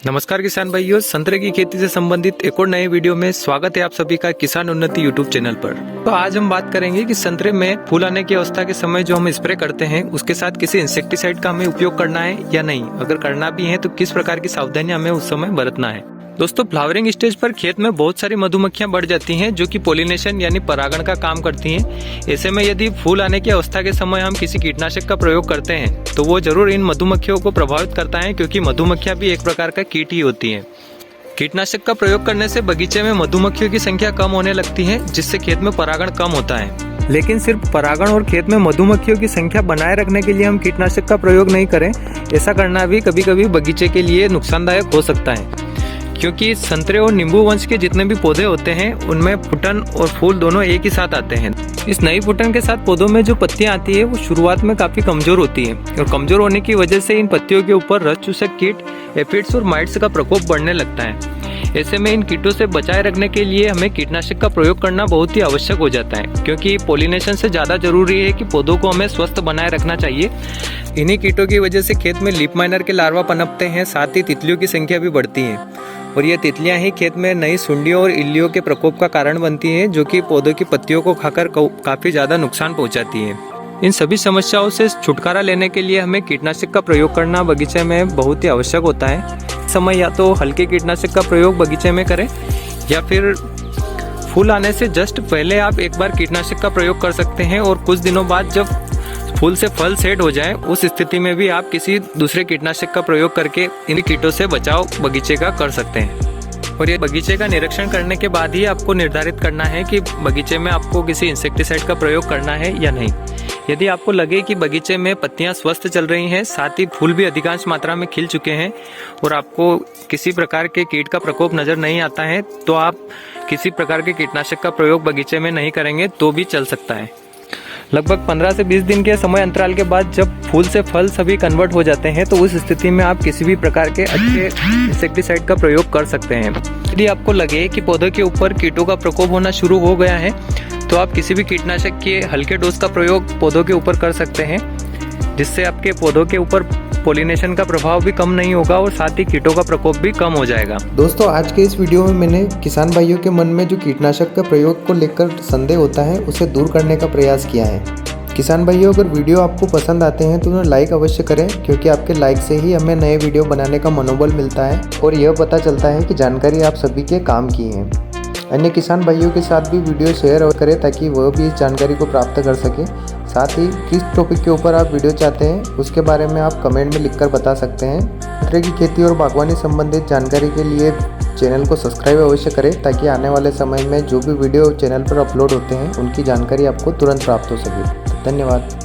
नमस्कार किसान भाइयों, संतरे की खेती से संबंधित एक और नए वीडियो में स्वागत है आप सभी का किसान उन्नति यूट्यूब चैनल पर। तो आज हम बात करेंगे कि संतरे में फूल आने की अवस्था के समय जो हम स्प्रे करते हैं उसके साथ किसी इंसेक्टिसाइड का हमें उपयोग करना है या नहीं, अगर करना भी है तो किस प्रकार की सावधानियां हमें उस समय बरतना है। दोस्तों, फ्लावरिंग स्टेज पर खेत में बहुत सारी मधुमक्खियां बढ़ जाती हैं जो कि पोलिनेशन यानी परागण का काम करती हैं। ऐसे में यदि फूल आने की अवस्था के समय हम किसी कीटनाशक का प्रयोग करते हैं तो वो जरूर इन मधुमक्खियों को प्रभावित करता है, क्योंकि मधुमक्खियां भी एक प्रकार का कीट ही होती हैं। कीटनाशक का प्रयोग करने से बगीचे में मधुमक्खियों की संख्या कम होने लगती है, जिससे खेत में परागण कम होता है। लेकिन सिर्फ परागण और खेत में मधुमक्खियों की संख्या बनाए रखने के लिए हम कीटनाशक का प्रयोग नहीं करें। ऐसा करना भी कभी कभी बगीचे के लिए नुकसानदायक हो सकता है, क्योंकि संतरे और नींबू वंश के जितने भी पौधे होते हैं उनमें फुटन और फूल दोनों एक ही साथ आते हैं। इस नई फुटन के साथ पौधों में जो पत्तियां आती है वो शुरुआत में काफी कमजोर होती है, और कमजोर होने की वजह से इन पत्तियों के ऊपर रस चूसक कीट, एफिड्स और माइट्स का प्रकोप बढ़ने लगता है। ऐसे में इन कीटों से बचाए रखने के लिए हमें कीटनाशक का प्रयोग करना बहुत ही आवश्यक हो जाता है, क्योंकि पोलिनेशन से ज्यादा जरूरी है कि पौधों को हमें स्वस्थ बनाए रखना चाहिए। इन्हीं कीटों की वजह से खेत में लीफ माइनर के लार्वा पनपते हैं, साथ ही तितलियों की संख्या भी बढ़ती है, और ये तितलियां ही खेत में नई सुंडियों और इल्लियों के प्रकोप का कारण बनती हैं, जो कि पौधों की पत्तियों को खाकर काफी ज्यादा नुकसान पहुंचाती है। इन सभी समस्याओं से छुटकारा लेने के लिए हमें कीटनाशक का प्रयोग करना बगीचे में बहुत ही आवश्यक होता है। समय या तो हल्के कीटनाशक का प्रयोग बगीचे में करें, या फिर फूल आने से जस्ट पहले आप एक बार कीटनाशक का प्रयोग कर सकते हैं, और कुछ दिनों बाद जब फूल से फल सेट हो जाए उस स्थिति में भी आप किसी दूसरे कीटनाशक का प्रयोग करके इन कीटों से बचाव बगीचे का कर सकते हैं। और ये बगीचे का निरीक्षण करने के बाद ही आपको निर्धारित करना है कि बगीचे में आपको किसी इंसेक्टिसाइड का प्रयोग करना है या नहीं। यदि आपको लगे कि बगीचे में पत्तियां स्वस्थ चल रही हैं, साथ ही फूल भी अधिकांश मात्रा में खिल चुके हैं और आपको किसी प्रकार के कीट का प्रकोप नजर नहीं आता है, तो आप किसी प्रकार के कीटनाशक का प्रयोग बगीचे में नहीं करेंगे तो भी चल सकता है। लगभग 15 से 20 दिन के समय अंतराल के बाद जब फूल से फल सभी कन्वर्ट हो जाते हैं तो उस स्थिति में आप किसी भी प्रकार के अच्छे इंसेक्टिसाइड का प्रयोग कर सकते हैं। यदि आपको लगे कि पौधों के ऊपर कीटों का प्रकोप होना शुरू हो गया है तो आप किसी भी कीटनाशक के हल्के डोज का प्रयोग पौधों के ऊपर कर सकते हैं, जिससे आपके पौधों के ऊपर पोलिनेशन का प्रभाव भी कम नहीं होगा और साथ ही कीटों का प्रकोप भी कम हो जाएगा। दोस्तों, आज के इस वीडियो में मैंने किसान भाइयों के मन में जो कीटनाशक का प्रयोग को लेकर संदेह होता है उसे दूर करने का प्रयास किया है। किसान भाइयों, अगर वीडियो आपको पसंद आते हैं तो उन्हें लाइक अवश्य करें, क्योंकि आपके लाइक से ही हमें नए वीडियो बनाने का मनोबल मिलता है और यह पता चलता है कि जानकारी आप सभी के काम की है। अन्य किसान भाइयों के साथ भी वीडियो शेयर करें ताकि वह भी इस जानकारी को प्राप्त कर सके। साथ ही किस टॉपिक के ऊपर आप वीडियो चाहते हैं उसके बारे में आप कमेंट में लिखकर बता सकते हैं। संतरे की खेती और बागवानी संबंधित जानकारी के लिए चैनल को सब्सक्राइब अवश्य करें, ताकि आने वाले समय में जो भी वीडियो चैनल पर अपलोड होते हैं उनकी जानकारी आपको तुरंत प्राप्त हो सके। धन्यवाद।